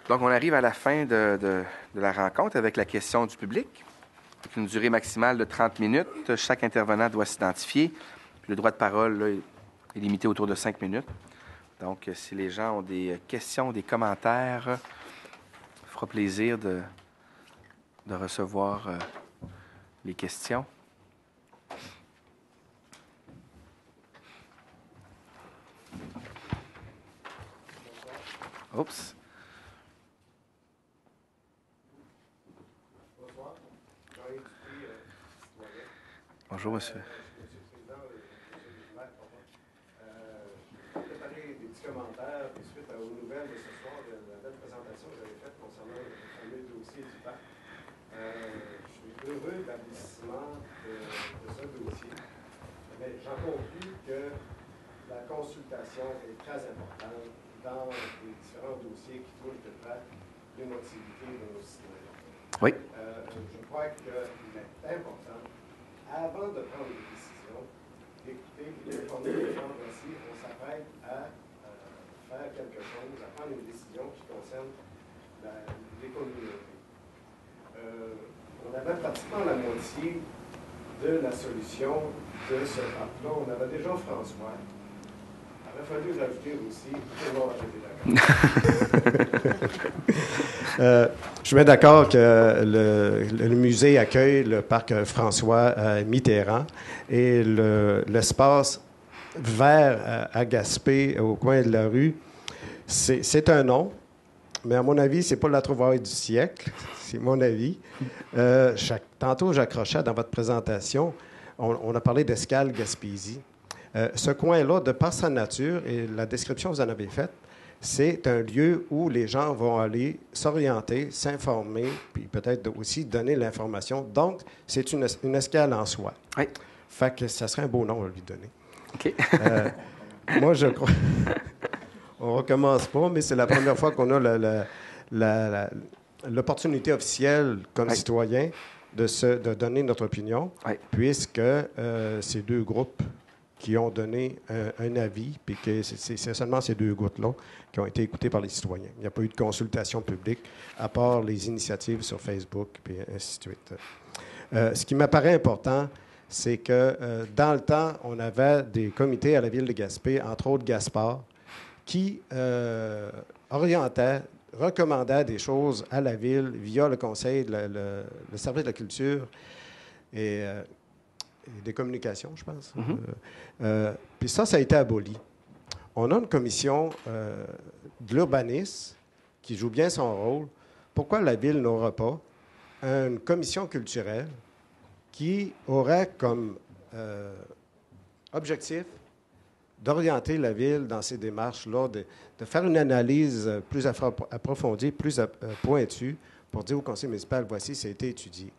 Donc, on arrive à la fin de la rencontre avec la question du public. Avec une durée maximale de 30 minutes. Chaque intervenant doit s'identifier. Le droit de parole là, est limité autour de 5 minutes. Donc, si les gens ont des questions, des commentaires, ça fera plaisir de recevoir les questions. Oups. Bonjour, monsieur. Préparer des petits commentaires suite aux nouvelles de ce soir, de la belle présentation que vous avez faite concernant le fameux dossier du parc. Je suis heureux de l'aboutissement de ce dossier, mais j'en conclus que la consultation est très importante dans les différents dossiers qui touchent de près l'émotivité de nos citoyens. Oui. Je crois qu'il est important, avant de prendre des décisions, d'écouter et d'informer les gens. Voici, on s'apprête à faire quelque chose, à prendre une décision qui concerne les communautés. On avait pratiquement la moitié de la solution de ce parc-là. On avait déjà François. Il aurait fallu rajouter aussi, tout le monde avait été d'accord. Je suis bien d'accord que le musée accueille le parc François Mitterrand et l'espace vert à Gaspé, au coin de la rue, c'est un nom, mais à mon avis, c'est pas la trouvaille du siècle, c'est mon avis. Tantôt, j'accrochais dans votre présentation, on a parlé d'Escale Gaspésie. Ce coin-là, de par sa nature et la description que vous en avez faite, c'est un lieu où les gens vont aller s'orienter, s'informer, puis peut-être aussi donner l'information. Donc, c'est une escale en soi. Oui. Fait que ça serait un beau nom à lui donner. OK. Moi, je crois... On recommence pas, mais c'est la première fois qu'on a l'opportunité officielle, comme citoyen, de donner notre opinion, puisque ces deux groupes qui ont donné un avis, puis que c'est seulement ces deux gouttes-là qui ont été écoutées par les citoyens. Il n'y a pas eu de consultation publique, à part les initiatives sur Facebook, puis ainsi de suite. Ce qui m'apparaît important, c'est que dans le temps, on avait des comités à la ville de Gaspé, entre autres Gaspard, qui orientaient, recommandaient des choses à la ville via le conseil, le service de la culture et des communications, je pense. Puis ça a été aboli. On a une commission de l'urbanisme qui joue bien son rôle. Pourquoi la ville n'aura pas une commission culturelle qui aurait comme objectif d'orienter la ville dans ces démarches-là, de faire une analyse plus approfondie, plus pointue, pour dire au conseil municipal, voici, ça a été étudié.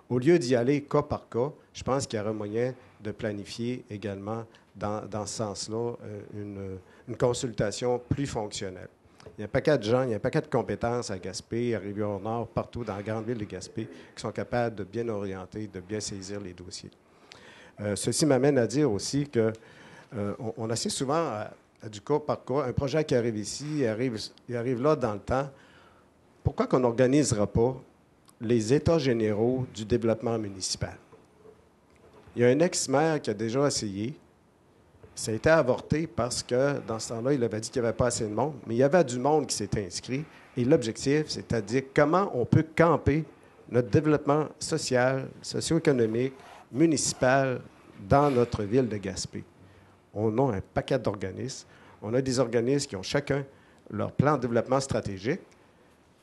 Au lieu d'y aller cas par cas, je pense qu'il y aurait moyen de planifier également, dans ce sens-là, une consultation plus fonctionnelle. Il y a un paquet de gens, il y a un paquet de compétences à Gaspé, à Rivière-Nord, partout dans la grande ville de Gaspé, qui sont capables de bien orienter, de bien saisir les dossiers. Ceci m'amène à dire aussi que on assiste souvent à du cas par cas. Un projet qui arrive ici, il arrive là dans le temps. Pourquoi qu'on n'organisera pas les états généraux du développement municipal? Il y a un ex-maire qui a déjà essayé. Ça a été avorté parce que, dans ce temps-là, il avait dit qu'il n'y avait pas assez de monde, mais il y avait du monde qui s'était inscrit. Et l'objectif, c'est-à-dire comment on peut camper notre développement social, socio-économique, municipal dans notre ville de Gaspé. On a un paquet d'organismes. On a des organismes qui ont chacun leur plan de développement stratégique,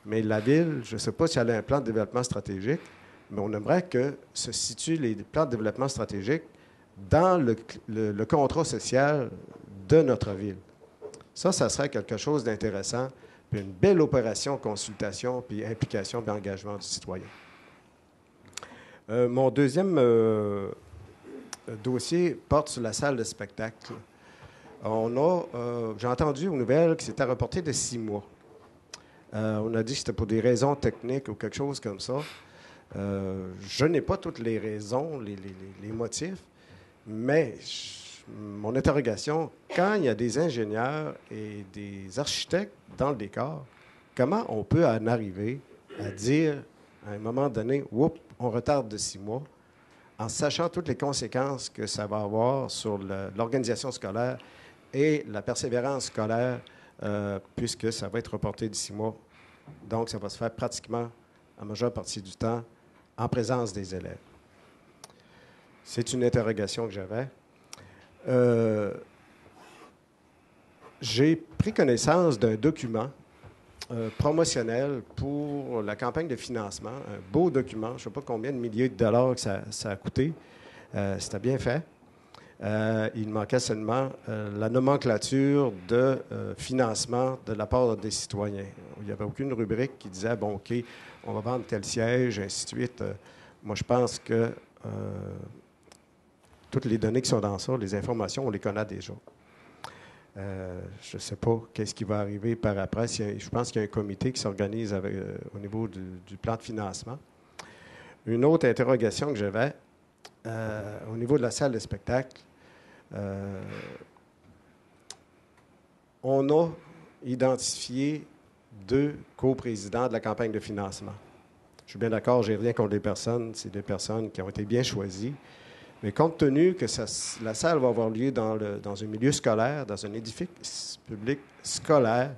mais la ville, je ne sais pas si elle a un plan de développement stratégique, mais on aimerait que se situent les plans de développement stratégique dans le contrat social de notre ville. Ça serait quelque chose d'intéressant, puis une belle opération, consultation, puis implication, puis engagement du citoyen. Mon deuxième dossier porte sur la salle de spectacle. J'ai entendu aux nouvelles que c'était reporté de 6 mois. On a dit que c'était pour des raisons techniques ou quelque chose comme ça. Je n'ai pas toutes les raisons, les motifs, mais mon interrogation, quand il y a des ingénieurs et des architectes dans le décor, comment on peut en arriver à dire, à un moment donné, oups, on retarde de 6 mois, en sachant toutes les conséquences que ça va avoir sur l'organisation scolaire et la persévérance scolaire, puisque ça va être reporté de 6 mois. Donc, ça va se faire pratiquement, en majeure partie du temps, en présence des élèves. C'est une interrogation que j'avais. J'ai pris connaissance d'un document promotionnel pour la campagne de financement, un beau document, je ne sais pas combien de milliers de dollars que ça a coûté. C'était bien fait. Il manquait seulement la nomenclature de financement de la part des citoyens. Il n'y avait aucune rubrique qui disait, bon, OK, on va vendre tel siège, ainsi de suite. Moi, je pense que toutes les données qui sont dans ça, les informations, on les connaît déjà. Je ne sais pas qu'est-ce qui va arriver par après. Je pense qu'il y a un comité qui s'organise au niveau du plan de financement. Une autre interrogation que j'avais, au niveau de la salle de spectacle, on a identifié 2 coprésidents de la campagne de financement. Je suis bien d'accord, je n'ai rien contre les personnes. C'est des personnes qui ont été bien choisies. Mais compte tenu que la salle va avoir lieu dans un milieu scolaire, dans un édifice public scolaire,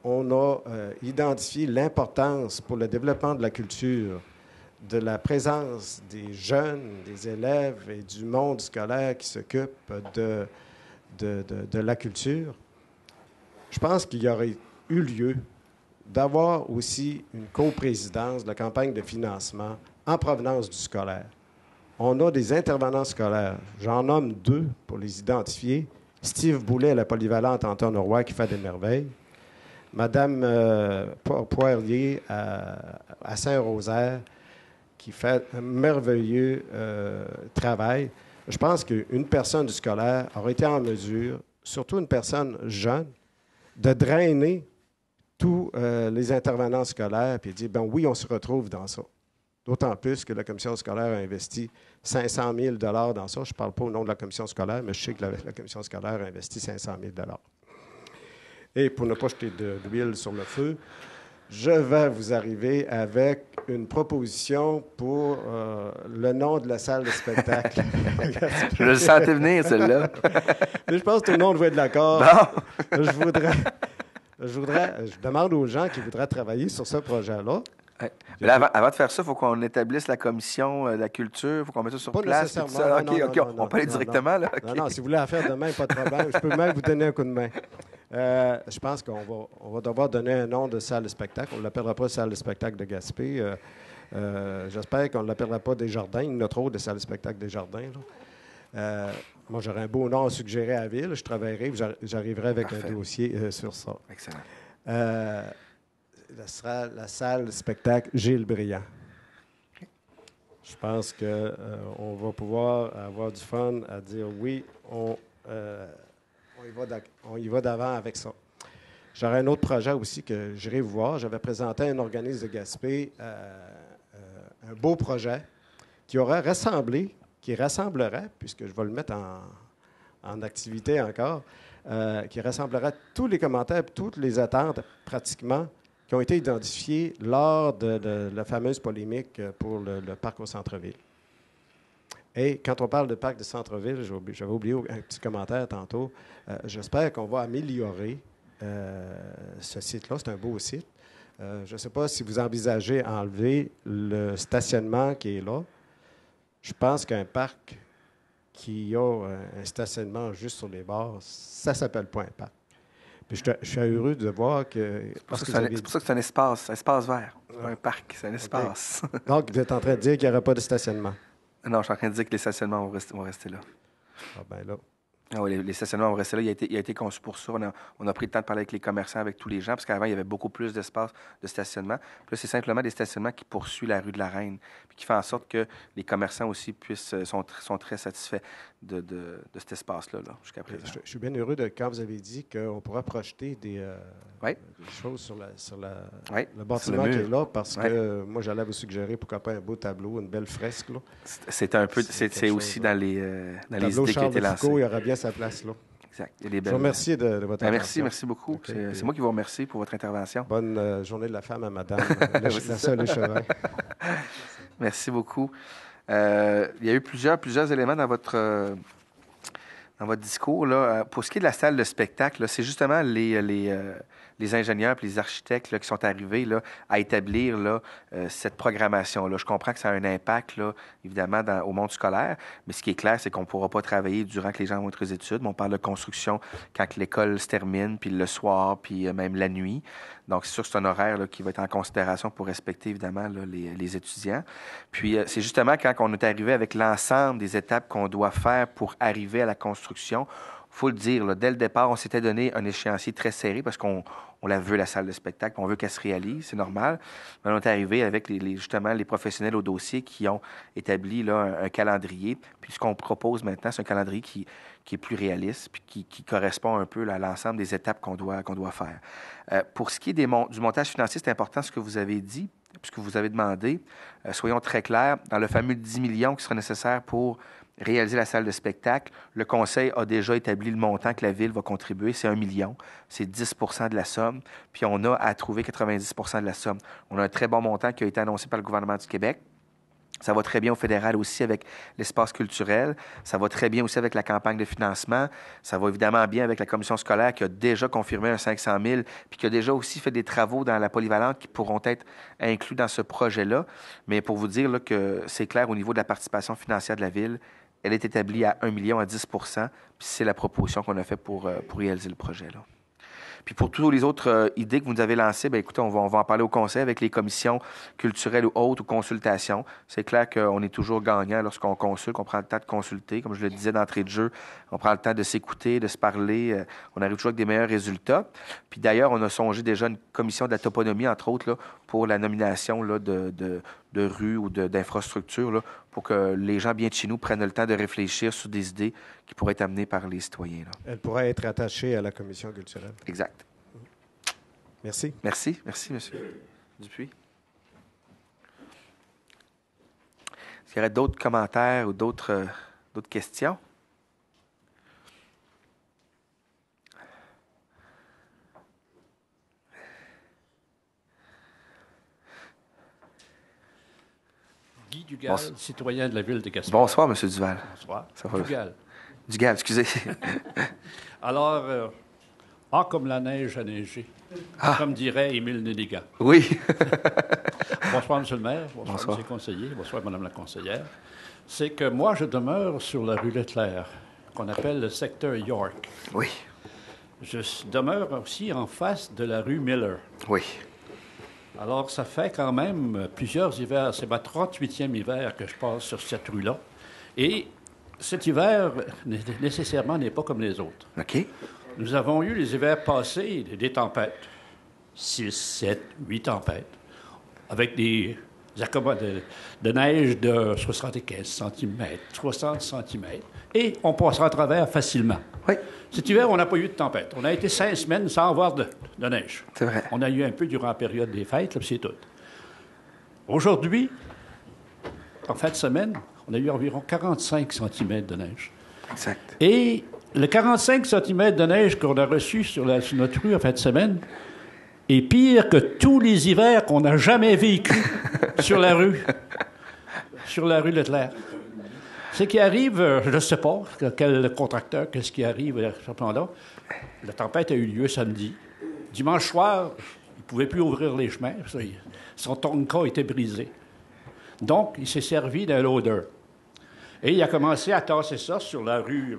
on a identifié l'importance pour le développement de la culture, de la présence des jeunes, des élèves et du monde scolaire qui s'occupent de la culture. Je pense qu'il y aurait eu lieu d'avoir aussi une coprésidence de la campagne de financement en provenance du scolaire. On a des intervenants scolaires. J'en nomme 2 pour les identifier. Steve Boulet à la polyvalente Anton-Roy qui fait des merveilles. Madame Poirier à Saint-Rosaire qui fait un merveilleux travail. Je pense qu'une personne du scolaire aurait été en mesure, surtout une personne jeune, de drainer tous les intervenants scolaires et dire, ben oui, on se retrouve dans ça. D'autant plus que la commission scolaire a investi 500 000 dans ça. Je ne parle pas au nom de la commission scolaire, mais je sais que la commission scolaire a investi 500 000 Et pour ne pas jeter de l'huile sur le feu, je vais vous arriver avec une proposition pour le nom de la salle de spectacle. Je le sentais venir, celle-là. Je pense que tout le monde va être d'accord. Bon. Je demande aux gens qui voudraient travailler sur ce projet-là. Mais là, avant de faire ça, il faut qu'on établisse la commission de la culture, il faut qu'on mette ça sur place. Pas Ça. nécessairement. OK, on peut aller directement, là. Okay. Non, si vous voulez la faire demain, pas de problème. Je peux même vous donner un coup de main. Je pense qu'on va devoir donner un nom de salle de spectacle. On ne l'appellera pas salle de spectacle de Gaspé. J'espère qu'on ne l'appellera pas Desjardins. Il y en a trop de salles de spectacle Desjardins. Moi, j'aurais un beau nom à suggérer à la ville. Je travaillerai, j'arriverai avec Parfait. Un dossier sur ça. Excellent. Ce sera la salle de spectacle Gilles Briand. Okay. Je pense qu'on va pouvoir avoir du fun à dire oui, on y va d'avant avec ça. J'aurais un autre projet aussi que j'irai vous voir. J'avais présenté à un organisme de Gaspé un beau projet qui rassemblerait, puisque je vais le mettre en activité encore, qui rassemblerait tous les commentaires, toutes les attentes pratiquement qui ont été identifiées lors de la fameuse polémique pour le parc au centre-ville. Et quand on parle de parc de centre-ville, j'avais oublié un petit commentaire tantôt, j'espère qu'on va améliorer ce site-là. C'est un beau site. Je ne sais pas si vous envisagez enlever le stationnement qui est là. Je pense qu'un parc qui a un stationnement juste sur les bords, ça ne s'appelle pas un parc. Puis je suis heureux de voir que... C'est pour ça que c'est un espace vert. Un parc, c'est un espace. Okay. Donc, vous êtes en train de dire qu'il n'y aura pas de stationnement? Non, je suis en train de dire que les stationnements vont rester là. Ah ben là... Ah oui, les stationnements vont rester là. Il a été conçu pour ça. On a pris le temps de parler avec les commerçants, avec tous les gens, parce qu'avant, il y avait beaucoup plus d'espace de stationnement. Puis là, c'est simplement des stationnements qui poursuivent la rue de la Reine, puis qui font en sorte que les commerçants aussi sont très satisfaits de cet espace-là, jusqu'à présent. Je suis bien heureux quand vous avez dit qu'on pourra projeter des choses sur le bâtiment qui est là, parce que moi, j'allais vous suggérer, pourquoi pas un beau tableau, une belle fresque. Là. C'est aussi dans les idées qui ont été lancées. Il y aura bien sa place là. Exact. Il y a des Je belles... vous remercie de votre attention. Merci beaucoup. OK, C'est moi qui vous remercie pour votre intervention. Bonne journée de la femme à madame, la C'est seule échevin. Merci beaucoup. Il y a eu plusieurs éléments dans votre discours. Là. Pour ce qui est de la salle de spectacle, là, c'est justement les ingénieurs et les architectes là, qui sont arrivés là, à établir là, cette programmation-là. Je comprends que ça a un impact, là, évidemment, au monde scolaire, mais ce qui est clair, c'est qu'on ne pourra pas travailler durant que les gens vont être aux études. On parle de construction quand l'école se termine, puis le soir, puis même la nuit. Donc, c'est sûr que c'est un horaire là, qui va être en considération pour respecter, évidemment, là, les étudiants. Puis, c'est justement quand on est arrivé avec l'ensemble des étapes qu'on doit faire pour arriver à la construction. Il faut le dire, là, dès le départ, on s'était donné un échéancier très serré parce qu'on la veut, la salle de spectacle, on veut qu'elle se réalise, c'est normal. Mais on est arrivé avec justement les professionnels au dossier qui ont établi là, un calendrier. Puis ce qu'on propose maintenant, c'est un calendrier qui est plus réaliste puis qui correspond un peu là, à l'ensemble des étapes qu'on doit faire. Pour ce qui est du montage financier, c'est important ce que vous avez dit, puisque vous avez demandé. Soyons très clairs, dans le fameux 10 millions qui sera nécessaire pour réaliser la salle de spectacle, le Conseil a déjà établi le montant que la Ville va contribuer, c'est 1 million. C'est 10 de la somme, puis on a à trouver 90 de la somme. On a un très bon montant qui a été annoncé par le gouvernement du Québec. Ça va très bien au fédéral aussi avec l'espace culturel. Ça va très bien aussi avec la campagne de financement. Ça va évidemment bien avec la commission scolaire qui a déjà confirmé un 500 000 puis qui a déjà aussi fait des travaux dans la polyvalente qui pourront être inclus dans ce projet-là. Mais pour vous dire là, que c'est clair au niveau de la participation financière de la Ville, elle est établie à 1 million à 10 puis c'est la proposition qu'on a faite pour réaliser le projet. Là. Puis pour toutes les autres idées que vous nous avez lancées, bien écoutez, on va en parler au Conseil avec les commissions culturelles ou autres ou consultations. C'est clair qu'on est toujours gagnant lorsqu'on consulte, qu'on prend le temps de consulter. Comme je le disais d'entrée de jeu, on prend le temps de s'écouter, de se parler. On arrive toujours avec des meilleurs résultats. Puis d'ailleurs, on a songé déjà une commission de la toponymie, entre autres, là, pour la nomination là, de rues ou d'infrastructures, là, pour que les gens bien de chez nous prennent le temps de réfléchir sur des idées qui pourraient être amenées par les citoyens. Là. Elle pourrait être attachée à la commission culturelle. Exact. Merci. Merci, M. Dupuis. Est-ce qu'il y aurait d'autres commentaires ou d'autres questions? Guy Dugal, citoyen de la ville de Gaspé. Bonsoir, M. Duval. Bonsoir. Ça va? Dugal. Dugal, excusez. Alors, comme la neige a neigé, comme dirait Émile Néligan. Oui. Bonsoir, M. le maire. Bonsoir, M. le conseiller. Bonsoir, Mme la conseillère. C'est que moi, je demeure sur la rue Leclerc, qu'on appelle le secteur York. Oui. Je demeure aussi en face de la rue Miller. Oui. Alors, ça fait quand même plusieurs hivers. C'est ma 38e hiver que je passe sur cette rue-là. Et cet hiver, nécessairement, n'est pas comme les autres. OK. Nous avons eu les hivers passés des tempêtes. 6, 7, 8 tempêtes. Avec des accommodes de neige de 75 cm, 60 cm. Et on passera à travers facilement. Oui. Cet hiver, on n'a pas eu de tempête. On a été 5 semaines sans avoir de neige. C'est vrai. On a eu un peu durant la période des fêtes, là, puis c'est tout. Aujourd'hui, en fin de semaine, on a eu environ 45 cm de neige. Exact. Et le 45 cm de neige qu'on a reçu sur notre rue en fin de semaine est pire que tous les hivers qu'on n'a jamais vécu sur la rue Leclerc. Ce qui arrive, je ne sais pas, quel contracteur, qu'est-ce qui arrive à ce moment-là. La tempête a eu lieu samedi. Dimanche soir, il ne pouvait plus ouvrir les chemins. Son tonka était brisé. Donc, il s'est servi d'un loader. Et il a commencé à tasser ça sur la rue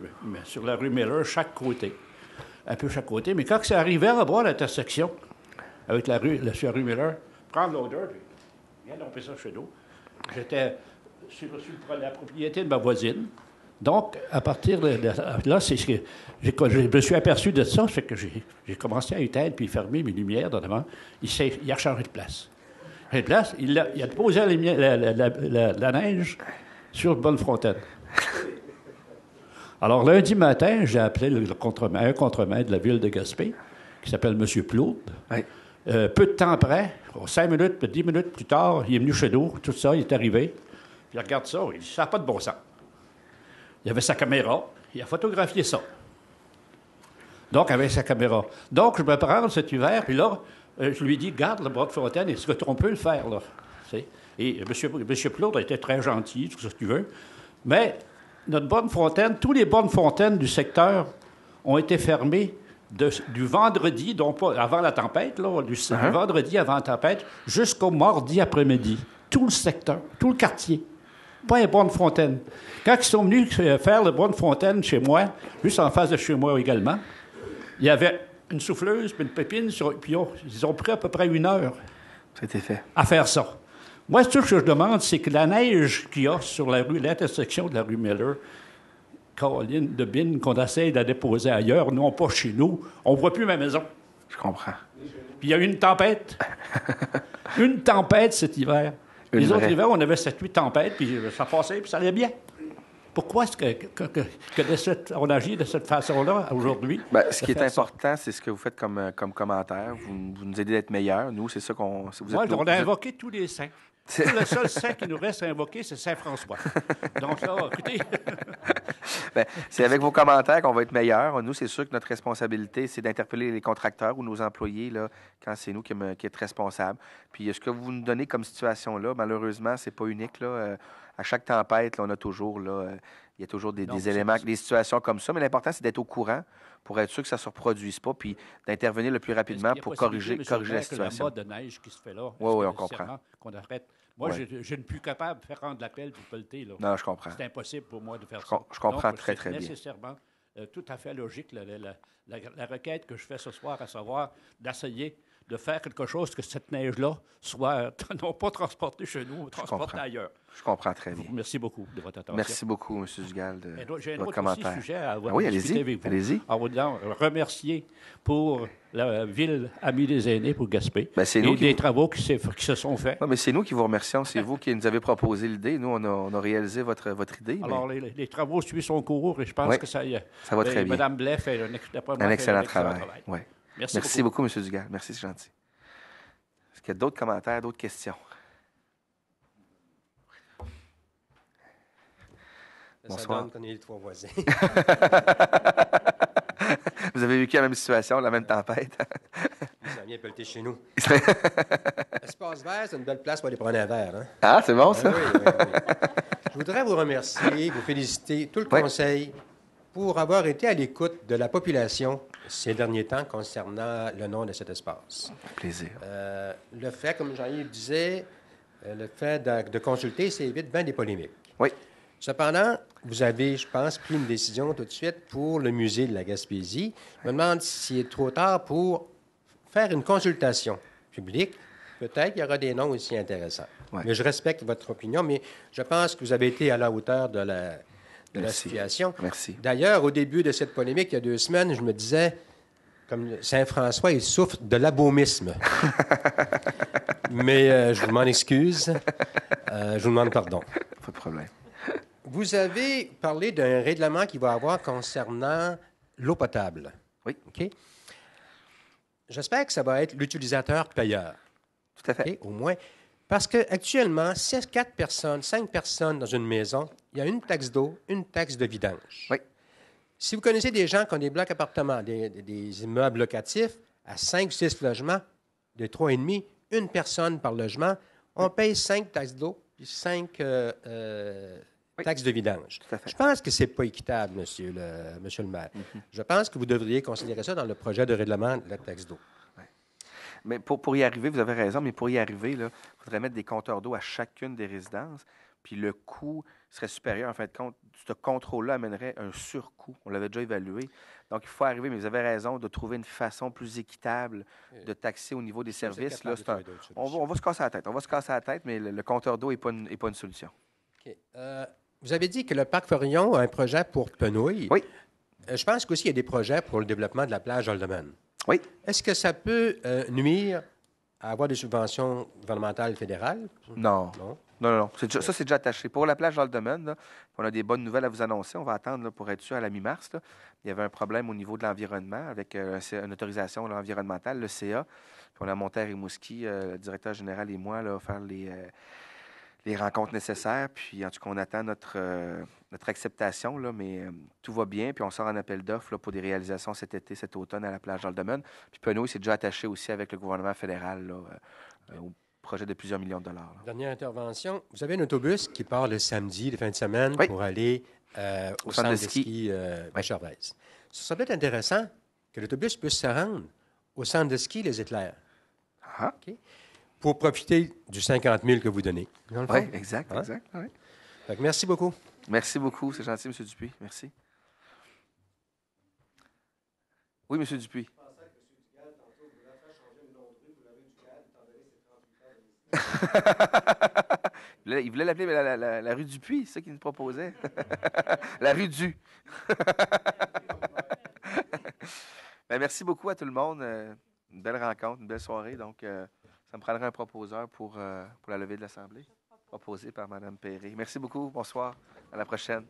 Miller, chaque côté. Un peu chaque côté. Mais quand c'est arrivé à voir l'intersection avec la rue Miller, prendre le loader, puis viens domper ça chez nous. J'étais sur la propriété de ma voisine. Donc, à partir de là, c'est ce que je me suis aperçu de ça, c'est que j'ai commencé à éteindre puis fermer mes lumières devant. Il a changé de place. Il a posé la neige sur Bonnefontaine. Alors, lundi matin, j'ai appelé un contremaître de la ville de Gaspé, qui s'appelle M. Plourde. Oui. Peu de temps après, 5 minutes, 10 minutes plus tard, il est venu chez nous, tout ça, il est arrivé. Il regarde ça, il dit, ça n'a pas de bon sens. Il avait sa caméra, il a photographié ça. Donc, avec sa caméra. Donc, je me prends cet hiver, puis là, je lui dis, garde le bras de fontaine, est-ce qu'on peut le faire, là? C'est- Et M. Plourde a été très gentil, tout ce que tu veux. Mais notre bonne fontaine, tous les bonnes fontaines du secteur ont été fermées du vendredi, donc pas avant la tempête, là, du vendredi avant la tempête, jusqu'au mardi après-midi. Tout le secteur, tout le quartier. Pas une bonne fontaine. Quand ils sont venus faire le bonne fontaine chez moi, juste en face de chez moi également, il y avait une souffleuse puis une pépine, puis ils ont pris à peu près 1 heure C'était fait. à faire ça. Moi, tout ce que je demande, c'est que la neige qu'il y a sur la rue, l'intersection de la rue Miller, Caroline de Bine, qu'on essaie de la déposer ailleurs, non pas chez nous, on ne voit plus ma maison. Je comprends. Puis il y a eu une tempête. Une tempête cet hiver. Les autres hivers, on avait 7-8 tempêtes, puis ça passait, puis ça allait bien. Pourquoi est-ce on agit de cette façon-là aujourd'hui? Ben, ce qui est important, c'est ce que vous faites comme commentaire. Vous nous aidez à être meilleurs. Nous, c'est ça qu'on... Moi, on a invoqué tous les saints. Le seul saint qui nous reste à invoquer, c'est Saint-François. Donc là, écoutez... Ben, c'est avec vos commentaires qu'on va être meilleurs. Nous, c'est sûr que notre responsabilité, c'est d'interpeller les contracteurs ou nos employés là, quand c'est nous qui est responsable. Puis ce que vous nous donnez comme situation-là, malheureusement, c'est pas unique. Là. À chaque tempête, là, on a toujours... Là, il y a toujours des éléments, des situations comme ça. Mais l'important, c'est d'être au courant pour être sûr que ça ne se reproduise pas, puis d'intervenir le plus rapidement pour corriger la situation. Le mode de neige qui se fait là, oui, on comprend. Qu'on arrête. Moi, je ne suis plus capable de faire rendre l'appel pour pelleter. Là. Non, je comprends. C'est impossible pour moi de faire ça. Je comprends. Donc, très bien. C'est nécessairement tout à fait logique la requête que je fais ce soir, à savoir d'essayer de faire quelque chose que cette neige-là soit non pas transportée chez nous, transportée ailleurs. Je comprends très bien. Merci beaucoup de votre attention. Merci beaucoup, M. Dugal, de j'ai un votre autre commentaire. Sujet à oui, discuter avec vous. Allez-y. En vous disant, remercier pour la ville amie des aînés pour Gaspé et des travaux qui se sont faits. Non, mais c'est nous qui vous remercions. C'est vous qui nous avez proposé l'idée. Nous, on a réalisé votre idée. Alors, les travaux suivent son cours et je pense que ça va très bien. Mme Blais fait un excellent travail. Oui. Merci beaucoup, M. Dugal. Merci, c'est gentil. Est-ce qu'il y a d'autres commentaires, d'autres questions? Bonsoir. Ça donne qu'on est les 3 voisins. Vous avez vécu la même situation, la même tempête. Ça vient pelleter chez nous. Espace vert, c'est une belle place pour aller prendre un verre. Hein? Ah, c'est bon, ça? Oui. Je voudrais vous remercier, vous féliciter, tout le conseil, pour avoir été à l'écoute de la population ces derniers temps concernant le nom de cet espace. Plaisir. Le fait, comme Jean-Yves disait, le fait de consulter, ça évite bien des polémiques. Oui. Cependant, vous avez, je pense, pris une décision tout de suite pour le musée de la Gaspésie. Je me demande s'il est trop tard pour faire une consultation publique. Peut-être qu'il y aura des noms aussi intéressants. Ouais. Mais je respecte votre opinion, mais je pense que vous avez été à la hauteur de la situation. Merci. D'ailleurs, au début de cette polémique, il y a 2 semaines, je me disais, comme Saint-François, il souffre de l'abaumisme. Mais je vous m'en excuse. Je vous demande pardon. Pas de problème. Vous avez parlé d'un règlement qu'il va y avoir concernant l'eau potable. Oui. OK? J'espère que ça va être l'utilisateur-payeur. Tout à fait. Okay? Au moins. Parce qu'actuellement, 5 personnes dans une maison, il y a une taxe d'eau, une taxe de vidange. Oui. Si vous connaissez des gens qui ont des blocs appartements, des immeubles locatifs à 5 ou 6 logements, de 3,5, une personne par logement, on paye 5 taxes d'eau puis 5 taxes de vidange. Tout à fait. Je pense que ce n'est pas équitable, monsieur le maire. Mm-hmm. Je pense que vous devriez considérer ça dans le projet de règlement de la taxe d'eau. Mais pour y arriver, vous avez raison, mais pour y arriver, il faudrait mettre des compteurs d'eau à chacune des résidences, puis le coût serait supérieur. En fin de compte, ce contrôle-là amènerait un surcoût. On l'avait déjà évalué. Donc, il faut arriver, mais vous avez raison, de trouver une façon plus équitable de taxer au niveau des services. Là, on va se casser la tête. On va se casser la tête, mais le compteur d'eau n'est pas une solution. OK. Vous avez dit que le Parc Forillon a un projet pour Penouille. Oui. Je pense qu'aussi, il y a des projets pour le développement de la plage Oldeman. Oui. Est-ce que ça peut nuire à avoir des subventions gouvernementales fédérales? Non. Ça, c'est déjà attaché. Pour la plage dans le domaine, on a des bonnes nouvelles à vous annoncer. On va attendre pour être sûr à la mi-mars. Il y avait un problème au niveau de l'environnement avec une autorisation environnementale, le CA. Puis on a monté à Rimouski, le directeur général et moi, faire les rencontres nécessaires. Puis, en tout cas, on attend notre acceptation, là, mais tout va bien. Puis, on sort un appel d'offres là, pour des réalisations cet été, cet automne à la plage d'Alderman. Puis, Penaud s'est déjà attaché aussi avec le gouvernement fédéral là, au projet de plusieurs millions de dollars. Là. Dernière intervention. Vous avez un autobus qui part le samedi, les fins de semaine, Oui. pour aller au centre de ski Oui. Gervais. Ce serait peut-être intéressant que l'autobus puisse se rendre au centre de ski Les Éclairs. Ah. OK? Pour profiter du 50 000 que vous donnez. Dans le fond. Oui, exact, Hein? exact. Oui. Fait que merci beaucoup. Merci beaucoup. C'est gentil, M. Dupuis. Merci. Oui, M. Dupuis. Il voulait l'appeler la rue Dupuis, c'est ça qu'il nous proposait. La rue Du. Ben, merci beaucoup à tout le monde. Une belle rencontre, une belle soirée. Donc, ça me prendra un proposeur pour la levée de l'Assemblée, proposé par Mme Perret. Merci beaucoup. Bonsoir. À la prochaine.